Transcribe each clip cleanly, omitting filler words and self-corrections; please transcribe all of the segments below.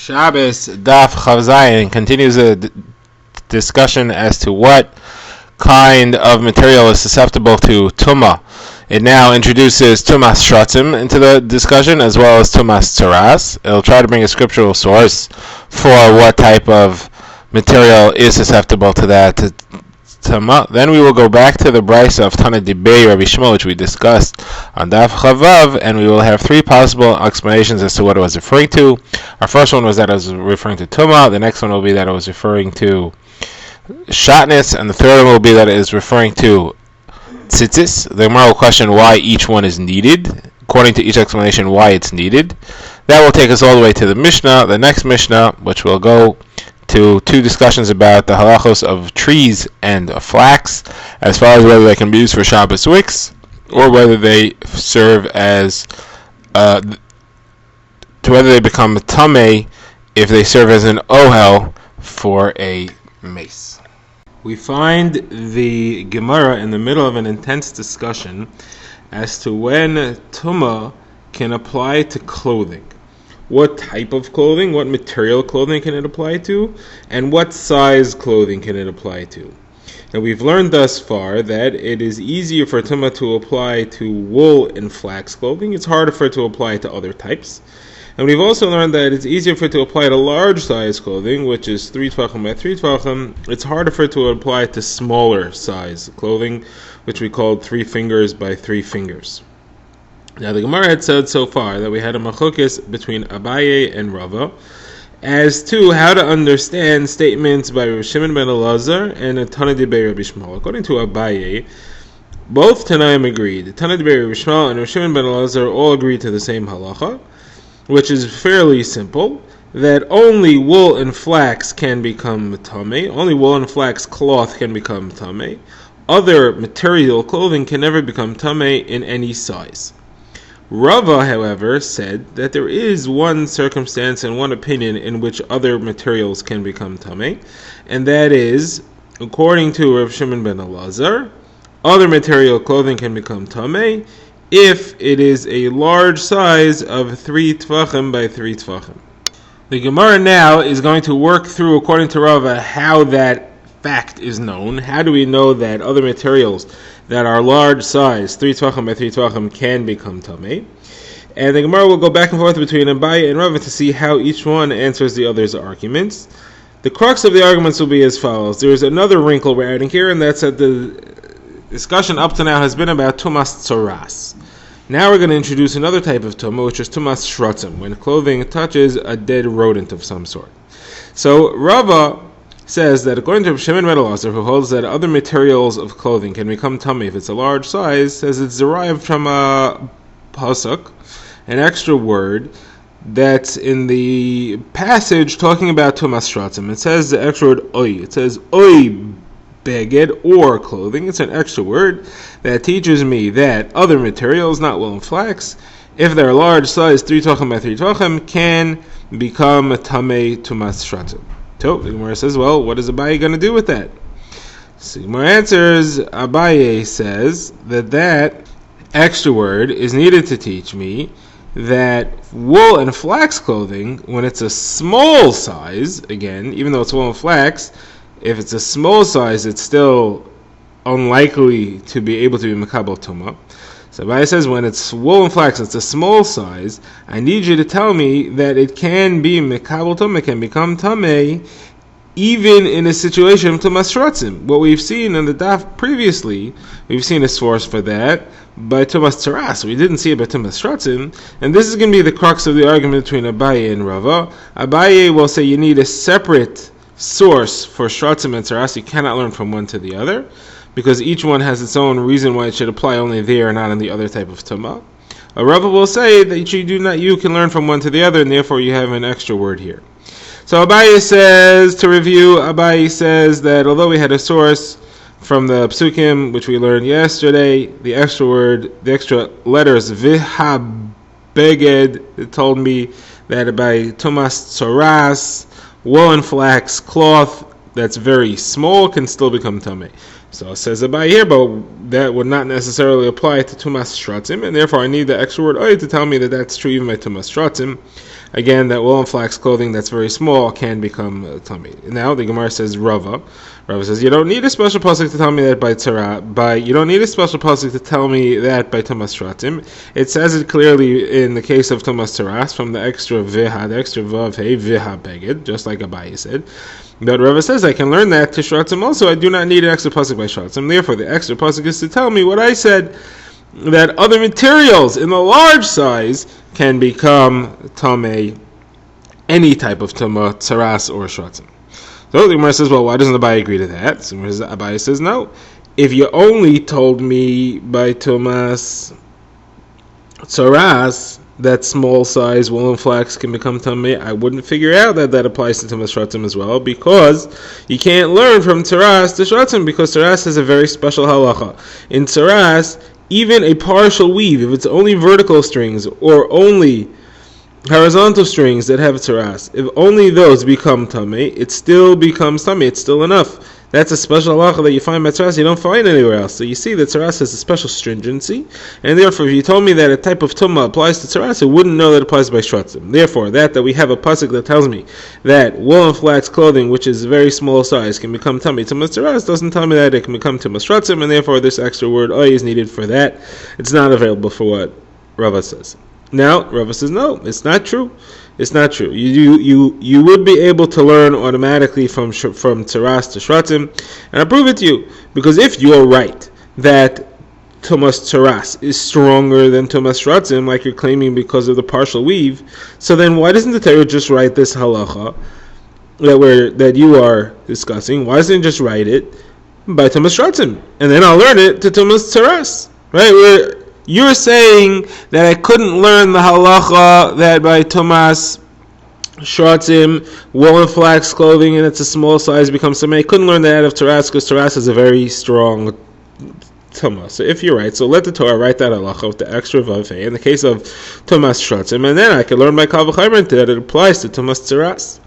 Shabbos Daf Chav Zayin continues a discussion as to what kind of material is susceptible to Tumah. It now introduces Tumas Shratzim into the discussion as well as Tumas Tzaras. It'll try to bring a scriptural source for what type of material is susceptible to that Tumah. Then we will go back to the Brisa of Tana Dibei Rabbi Shmuel, which we discussed on Daf Chavav, and we will have three possible explanations as to what it was referring to. Our first one was that it was referring to Tumah. The next one will be that it was referring to Shatnez, and the third one will be that it is referring to Tzitzis. The Gemara will question why each one is needed, according to each explanation why it's needed. That will take us all the way to the Mishnah, the next Mishnah, which will go to two discussions about the halachos of trees and flax, as far as whether they can be used for Shabbos wicks, or whether they serve as, to whether they become tamei if they serve as an ohel for a mace. We find the Gemara in the middle of an intense discussion as to when tumah can apply to clothing. What type of clothing, what material clothing can it apply to, and what size clothing can it apply to? Now we've learned thus far that it is easier for tumah to apply to wool and flax clothing. It's harder for it to apply to other types. And we've also learned that it's easier for it to apply to large size clothing, which is 3 tvachim by 3 tvachim. It's harder for it to apply to smaller size clothing, which we called 3 fingers by 3 fingers. Now the Gemara had said so far that we had a machokis between Abaye and Rava as to how to understand statements by Rav Shimon ben Elazar and a Tana Dibei Rabbi Shmuel. According to Abaye, both Tanaim agreed. Tana Dibei Rabbi Shmuel and Rav Shimon ben Elazar all agreed to the same halacha, which is fairly simple, that only wool and flax can become tamei, only wool and flax cloth can become tamei. Other material clothing can never become tamei in any size. Rava, however, said that there is one circumstance and one opinion in which other materials can become tamei, and that is, according to Rav Shimon ben Elazar, other material clothing can become tamei if it is a large size of 3 tvachim by 3 tvachim. The Gemara now is going to work through, according to Rava, how that fact is known. How do we know that other materials that are large size, 3 tvachim by 3 tvachim, can become tamei? And the Gemara will go back and forth between Abaye and Rava to see how each one answers the other's arguments. The crux of the arguments will be as follows. There is another wrinkle we're adding here, and that's that the discussion up to now has been about Tumas Tzaras. Now we're going to introduce another type of Tumah, which is Tumas Shratzim, when clothing touches a dead rodent of some sort. So Rava says that according to Shimon ben Elazar, who holds that other materials of clothing can become tamei if it's a large size, says it's derived from a pasuk, an extra word that's in the passage talking about Tumas Shratzim. It says the extra word oy. It says oy beged, or clothing. It's an extra word that teaches me that other materials, not wool and flax, if they're large size, 3 tvachim by 3 tvachim, can become tamei Tumas Shratzim. So the Gemara says, well, what is Abaye going to do with that? So the Gemara answers, Abaye says that extra word is needed to teach me that wool and flax clothing, when it's a small size, again, even though it's wool and flax, if it's a small size, it's still unlikely to be able to be mekabel tumah. So Abaye says, when it's wool and flax, it's a small size, I need you to tell me that it can be mekabel tumah, can become tamei, even in a situation of Tumas Shratzim. What we've seen in the Daf previously, we've seen a source for that by Tumas Tzaras. We didn't see it by Tumas Shratzim, and this is going to be the crux of the argument between Abaye and Rava. Abaye will say you need a separate source for Shratzim and Tzaras. You cannot learn from one to the other, because each one has its own reason why it should apply only there and not in the other type of Tumah. Rava will say that you can learn from one to the other, and therefore you have an extra word here. So Abaye says, to review, Abaye says that although we had a source from the Psukim, which we learned yesterday, the extra word, the extra letters, Viha Beged, it told me that by Tumas Tzaras, wool and flax cloth that's very small can still become tamei. So it says Abaye here, but that would not necessarily apply to Tumas Shratzim, and therefore I need the extra word oy to tell me that that's true even by Tumas Shratzim. again, that wool and flax clothing that's very small can become tummy. Now the Gemara says Rava says you don't need a special pasuk to tell me that you don't need a special pasuk to tell me that by Tumas Shratim. It says it clearly in the case of Tumas Teras from the extra viha, the extra vav hey viha beged, just like Abaye said. But Rava says I can learn that to Shratim also. I do not need an extra pasuk by Shratim. Therefore, the extra pasuk is to tell me what I said, that other materials in the large size can become tamei, any type of tuma, tsaras or shratim. So the Gemara says, well, why doesn't Abaye agree to that? So Abaye says, no. If you only told me by tumas tsaras that small size wool and flax can become tamei, I wouldn't figure out that that applies to tumas shratim as well, because you can't learn from tsaras to shratim, because tsaras has a very special halacha. In tsaras, even a partial weave, if it's only vertical strings or only horizontal strings that have tsaras, if only those become tamei, it still becomes tamei. It's still enough. That's a special halacha that you find by tsaras you don't find anywhere else. So you see that tsaras has a special stringency, and therefore if you told me that a type of tumah applies to tsaras, I wouldn't know that it applies by shratim. Therefore, that we have a pasuk that tells me that wool and flax clothing, which is very small size, can become tamei tumas tsaras, doesn't tell me that it can become tumas shratim, and therefore this extra word oy is needed for that. It's not available for what Rava says. Now, Rava says, no, it's not true. It's not true. You would be able to learn automatically from tsaras to shratim, and I prove it to you. Because if you are right that tumas tsaras is stronger than tumas shratim, like you're claiming because of the partial weave, so then why doesn't the Torah just write this halacha that you are discussing? Why doesn't it just write it by tumas shratim, and then I'll learn it to tumas tsaras, right? You're saying that I couldn't learn the halacha that by tumas shratim, wool and flax clothing, and it's a small size becomes tamei. I couldn't learn that out of Taras, because Taras is a very strong tumah. So if you're right, so let the Torah write that halacha with the extra vav in the case of tumas shratim, and then I can learn by kal v'chaymer that it applies to tumas tsaras.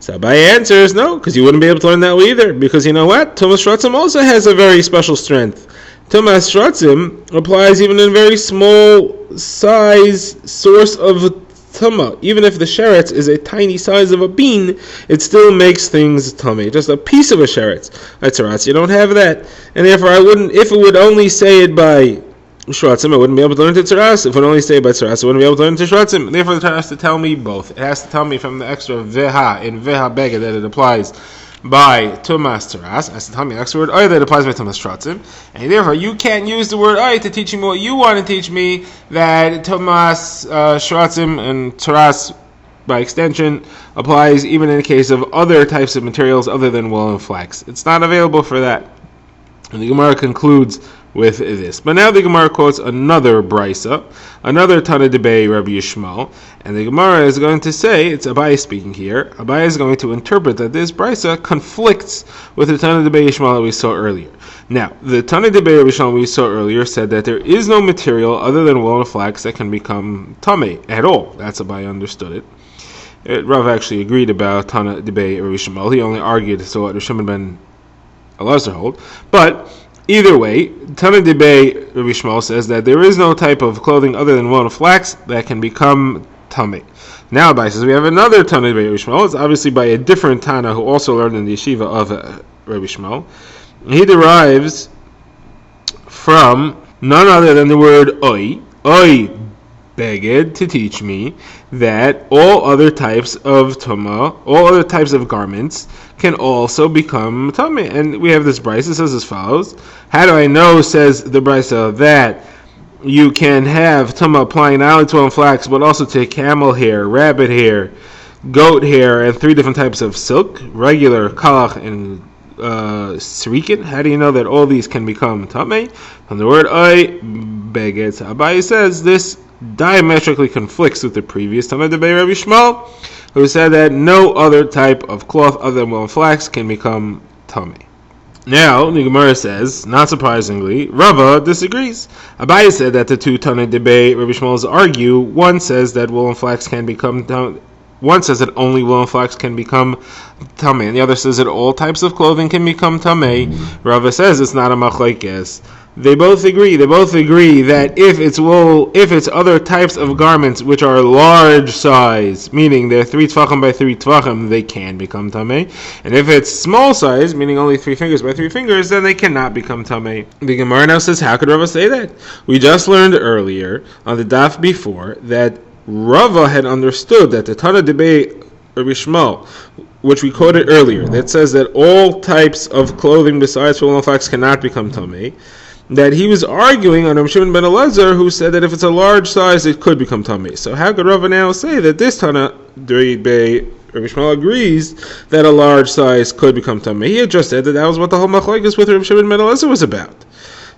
So Abaye answers no, because you wouldn't be able to learn that way either, because you know what? Tumas shratim also has a very special strength. Tumas shratim applies even in a very small size source of tumah. Even if the sheretz is a tiny size of a bean, it still makes things tummy. Just a piece of a sheretz. At tsaras, you don't have that, and therefore I wouldn't. If it would only say it by shratim, I wouldn't be able to learn to tsaras. If it would only say it by tsaras, I wouldn't be able to learn to shratim. Therefore, the Torah has to tell me both. It has to tell me from the extra veha in veha bega that it applies by tumas tsaras, as to tell me the extra word oy that applies by tumas shratim, and therefore you can't use the word oy to teach me what you want to teach me, that tumas shratim and tsaras by extension applies even in the case of other types of materials other than wool and flax. It's not available for that. And the Gemara concludes with this. But now the Gemara quotes another brisa, another Tana Debei Rabbi Yishmael, and the Gemara is going to say, it's Abaye speaking here, Abaye is going to interpret that this brisa conflicts with the Tana Debei Yishmael that we saw earlier. Now, the Tana Debei Rabbi Yishmael we saw earlier said that there is no material other than wool and flax that can become tamei at all. That's Abaye understood it. Rav actually agreed about Tana Debei Rabbi Yishmael. He only argued so what Shimon ben Elazar hold, but either way, Tana Debei Rabbi Yishmael says that there is no type of clothing other than wool and flax that can become tamei. Now Abaye says we have another Tana Debei Rabbi Yishmael. It's obviously by a different Tana who also learned in the yeshiva of Rabbi Yishmael. He derives from none other than the word oy beged, to teach me that all other types of tumah, all other types of garments can also become tamei. And we have this brisa, it says as follows. How do I know, says the brisa, that you can have tumah applying not only to wool and flax, but also to camel hair, rabbit hair, goat hair, and 3 different types of silk, regular, kalach, and srikin? How do you know that all these can become tamei? From the word oy beged. Abaye says this diametrically conflicts with the previous Tana Debei Rabbi Yishmael, who said that no other type of cloth other than wool and flax can become tamei. Now, the Gemara says, not surprisingly, Rava disagrees. Abaye said that the two Tana Debei Rabbi Yishmaels argue. One says that wool and flax can become tamei. One says that only wool and flax can become tamei, and the other says that all types of clothing can become tamei. Rava says it's not a machlokes. They both agree that if it's wool, if it's other types of garments which are large size, meaning they're 3 tvachim by 3 tvachim, they can become tamei. And if it's small size, meaning only 3 fingers by 3 fingers, then they cannot become tamei. The Gemara now says, how could Rava say that? We just learned earlier on the daf before that Rava had understood that the Tana debate Rabbi Shmuel, which we quoted earlier, that says that all types of clothing besides wool and flax cannot become tamei, that he was arguing on Rabbi Shimon ben Elazar, who said that if it's a large size, it could become tamei. So how could Rava now say that this Tana Rabbi Shmuel agrees that a large size could become tamei? He had just said that was what the whole machlokes with Rabbi Shimon ben Elazar was about.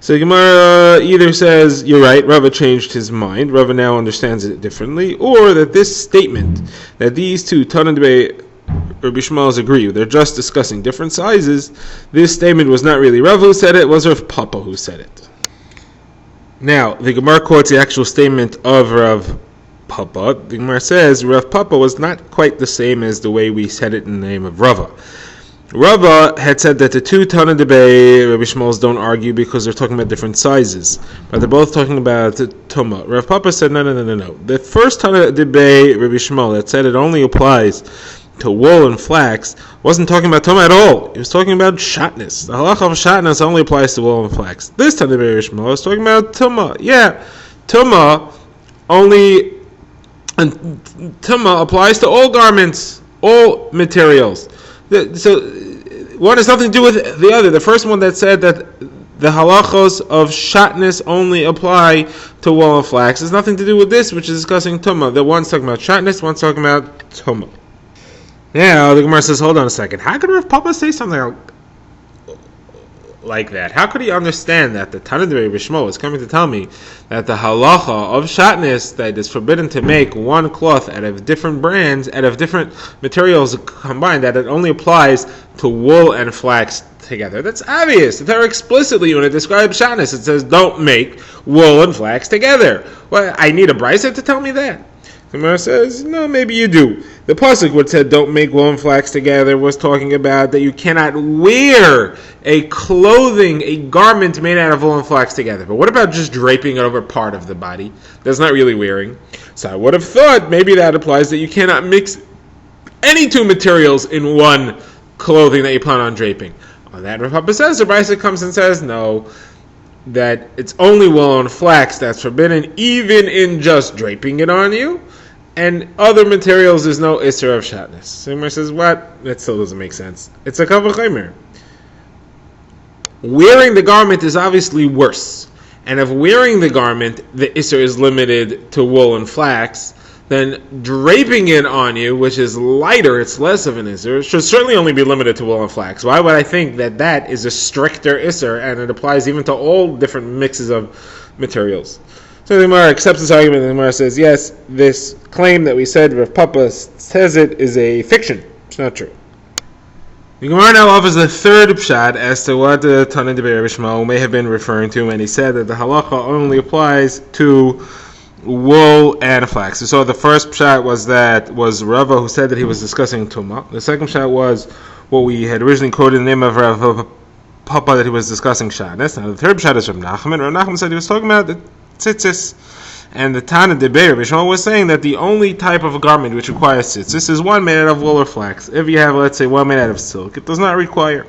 So Gemara either says, you're right, Rava changed his mind, Rava now understands it differently, or that this statement, that these two, Tana Rabbi Shmuel's agree, they're just discussing different sizes, this statement was not really Rava who said it, it was Rav Papa who said it. Now, the Gemara quotes the actual statement of Rav Papa. The Gemara says, Rav Papa was not quite the same as the way we said it in the name of Rava. Rava had said that the two Tana Debei Rabbi Shmuel's don't argue because they're talking about different sizes, but they're both talking about Tuma. Rav Papa said no. The first Tana Debei Rabbi Shmuel that said it only applies to wool and flax wasn't talking about Tuma at all. He was talking about shatnez. The halacha of shatnez only applies to wool and flax. This Tana Debei Rabbi Shmuel was talking about Tuma. Yeah, Tuma only, and Tuma applies to all garments, all materials. So one has nothing to do with the other. The first one that said that the halachos of shatnez only apply to wool and flax has nothing to do with this, which is discussing tumah. The one's talking about shatnez, one's talking about tumah. Now the Gemara says, hold on a second. How could Rav Papa say something like that? How could he understand that the Tana Debei Rabbi Shmuel is coming to tell me that the halacha of shatnez, that is forbidden to make one cloth out of different brands, out of different materials combined, that it only applies to wool and flax together? That's obvious. The Torah explicitly, when it describes shatnez, it says don't make wool and flax together. Well, I need a brisa to tell me that. The Gemara says, no, maybe you do. The pasuk which said don't make wool and flax together was talking about that you cannot wear a clothing, a garment made out of wool and flax together. But what about just draping it over part of the body? That's not really wearing. So I would have thought maybe that applies that you cannot mix any two materials in one clothing that you plan on draping. On that, Rav Papa says, the brisa comes and says, no, that it's only wool and flax that's forbidden, even in just draping it on you. And other materials, there's no isser of shatnez. Simmer says, what? That still doesn't make sense. It's a kavach chaymer. Wearing the garment is obviously worse. And if wearing the garment, the isser is limited to wool and flax, then draping it on you, which is lighter, it's less of an isser, should certainly only be limited to wool and flax. Why would I think that that is a stricter isser, and it applies even to all different mixes of materials? So the Gemara accepts this argument, and the Gemara says, yes, this claim that we said Rav Papa says it is a fiction. It's not true. The Gemara now offers a third pshat as to what the Tana Debei Rabbi Shmuel may have been referring to when he said that the halacha only applies to wool and flax. So the first pshat was Rava who said that he was discussing Tumah. The second pshat was what we had originally quoted in the name of Rav Papa, that he was discussing shatnez. Now the third pshat is Rav Nachman. Rav Nachman said he was talking about the tzitzis, and the Tana Debei Rabbi Shmuel was saying that the only type of garment which requires tzitzis is one made out of wool or flax. If you have, let's say, one made out of silk, it does not require.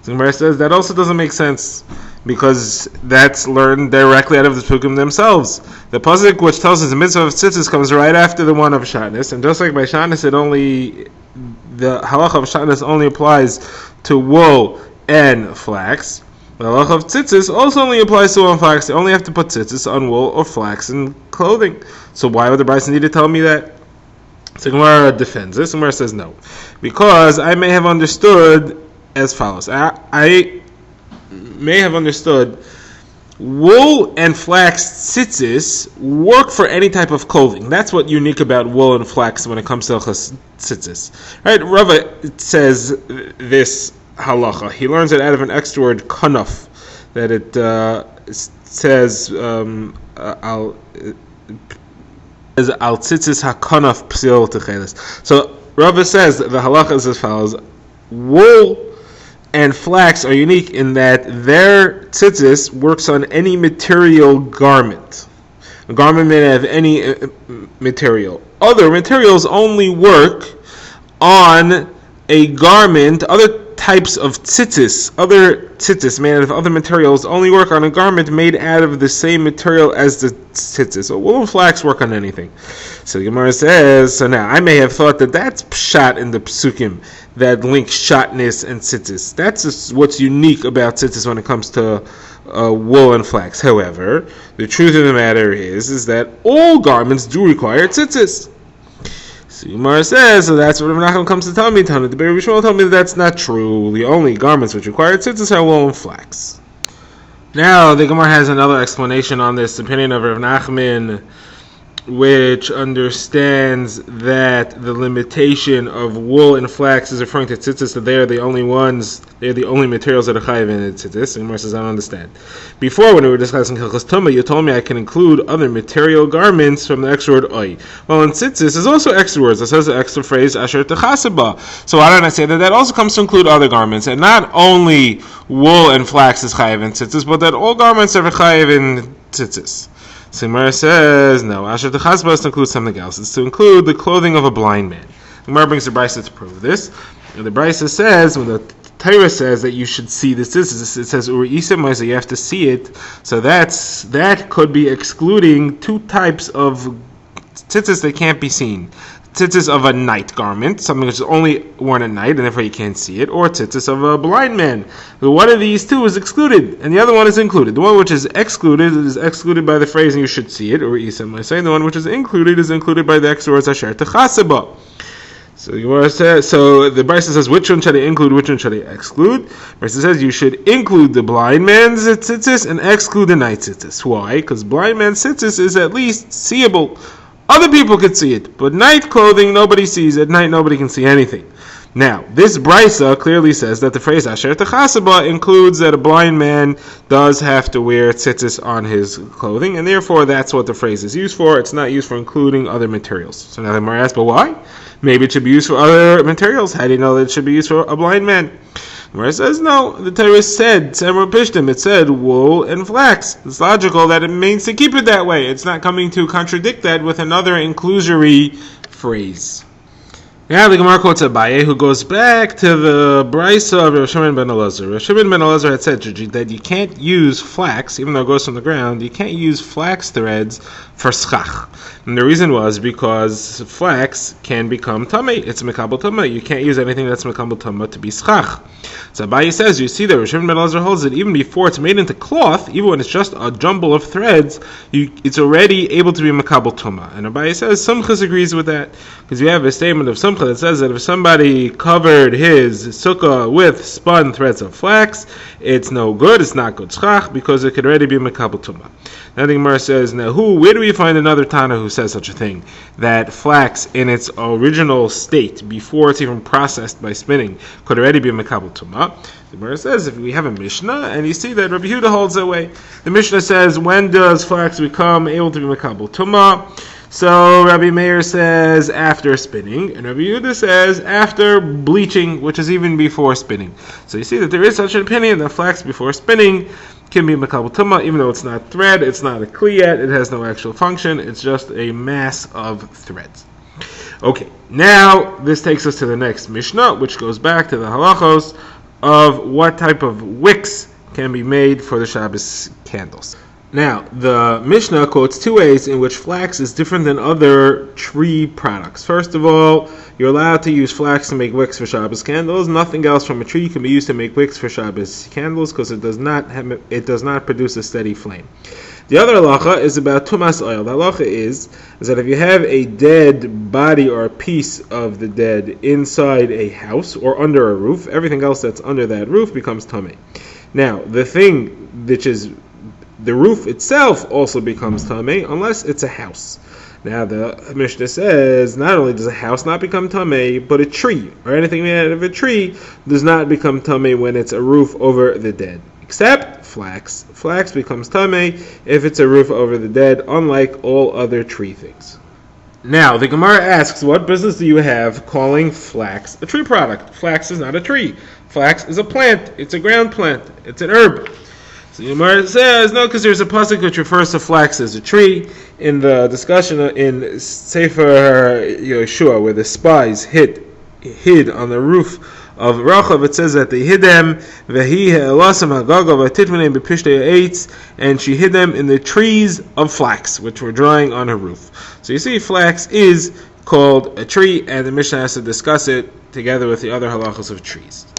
So the Gemara says that also doesn't make sense, because that's learned directly out of the Pesukim themselves. The pasuk which tells us the mitzvah of tzitzis comes right after the one of shatnez, and just like by shatnez, the halacha of shatnez only applies to wool and flax. The halacha of tzitzis also only applies to wool and flax. They only have to put tzitzis on wool or flax in clothing. So why would the brisa need to tell me that? So Gemara defends this. Gemara says no, because I may have understood as follows. I may have understood wool and flax tzitzis work for any type of clothing. That's what's unique about wool and flax when it comes to tzitzis. Right? Rava says this halacha. He learns it out of an extra word kanaf, that it says al tzitzis hakanaf psil techeles. So Rava says that the halacha is as follows: wool and flax are unique in that their tzitzis works on any material garment. A garment made out of any material. Other materials only work on a garment. Other types of tzitzis made out of other materials only work on a garment made out of the same material as the tzitzis. So wool and flax work on anything. So the Gemara says, so now I may have thought that that's pshat in the psukim that link shatness and tzitzis. That's just what's unique about tzitzis when it comes to wool and flax. However, the truth of the matter is that all garments do require tzitzis. So Gemara says, so that's what Rav Nachman comes to tell me. The Be'er Bishmol told me that that's not true. The only garments which require tzitzis are wool and flax. Now, the Gemara has another explanation on this opinion of Rav Nachman, which understands that the limitation of wool and flax is referring to tzitzis, that they are the only materials that are chayiv in tzitzis. The Gemara says, I don't understand. Before, when we were discussing Hilchos Tumah, you told me I can include other material garments from the extra word oi. Well, in tzitzis, there's also extra words. It says the extra phrase, asher techaseba. So why don't I say that also comes to include other garments, and not only wool and flax is chayiv in tzitzis, but that all garments are chayiv in tzitzis. So Gemara says, no, Asher Techasba is to include something else. It's to include the clothing of a blind man. Gemara brings the Brisa to prove this. And the Brisa says, when the Torah says that you should see this, it says, Uri Isim, so you have to see it. So that could be excluding two types of tzitzis that can't be seen. Tzitzis of a night garment, something which is only worn at night, and therefore you can't see it, or tzitzis of a blind man. So one of these two is excluded, and the other one is included. The one which is excluded by the phrase, and you should see it, or Isam, I say. The one which is included by the extra words, Asher Techaseba. So the Brisa says, which one should I include, which one should I exclude? The Brisa says, you should include the blind man's tzitzis and exclude the night tzitzis. Why? Because blind man's tzitzis is at least seeable. Other people could see it, but night clothing nobody sees. At night nobody can see anything. Now, this Brisa clearly says that the phrase Asher Techaseba includes that a blind man does have to wear tzitzis on his clothing, and therefore that's what the phrase is used for. It's not used for including other materials. So now the Gemara asks, but why? Maybe it should be used for other materials. How do you know that it should be used for a blind man? Where it says, no, the Torah said, Semra Pishtim, it said wool and flax. It's logical that it means to keep it that way. It's not coming to contradict that with another inclusory phrase. Now the Gemara quotes Abaye, who goes back to the Brisa of Rav Shimon ben Elazar. Rav Shimon ben Elazar had said that you can't use flax, even though it goes from the ground, you can't use flax threads for schach. And the reason was because flax can become tamei. It's mekabel tamei. You can't use anything that's mekabel tamei to be schach. So Abaye says, you see that Rav Shimon ben Elazar holds that even before it's made into cloth, even when it's just a jumble of threads, it's already able to be mekabel tamei. And Abaye says, Sumchus agrees with that, because you have a statement of Sumchus that says that if somebody covered his sukkah with spun threads of flax, it's no good, it's not good schach, because it could already be mekabel tamei. Now the Gemara says, now where do we find another Tana who says such a thing? That flax in its original state, before it's even processed by spinning, could already be mekabel tamei. The Gemara says, if we have a Mishnah, and you see that Rabbi Yehuda holds that way. The Mishnah says, when does flax become able to be mekabel tamei? So Rabbi Meir says after spinning, and Rabbi Yehuda says after bleaching, which is even before spinning. So you see that there is such an opinion that flax before spinning can be mekabel tamei, even though it's not thread, it's not a kli yet, it has no actual function, it's just a mass of threads. Okay, now this takes us to the next Mishnah, which goes back to the halachos of what type of wicks can be made for the Shabbos candles. Now, the Mishnah quotes two ways in which flax is different than other tree products. First of all, you're allowed to use flax to make wicks for Shabbos candles. Nothing else from a tree can be used to make wicks for Shabbos candles because it does not produce a steady flame. The other halacha is about tumas oil. The halacha is that if you have a dead body or a piece of the dead inside a house or under a roof, everything else that's under that roof becomes tamei. Now, the thing which is the roof itself also becomes tamei unless it's a house. Now the Mishnah says not only does a house not become tamei, but a tree or anything made out of a tree does not become tamei when it's a roof over the dead. Except flax. Flax becomes tamei if it's a roof over the dead, unlike all other tree things. Now, the Gemara asks, what business do you have calling flax a tree product? Flax is not a tree. Flax is a plant. It's a ground plant. It's an herb. So the Gemara says, no, because there's a pasuk which refers to flax as a tree. In the discussion in Sefer Yeshua, where the spies hid on the roof of Rachav, it says that they hid them, and she hid them in the trees of flax, which were drying on her roof. So you see, flax is called a tree, and the Mishnah has to discuss it together with the other halachos of trees.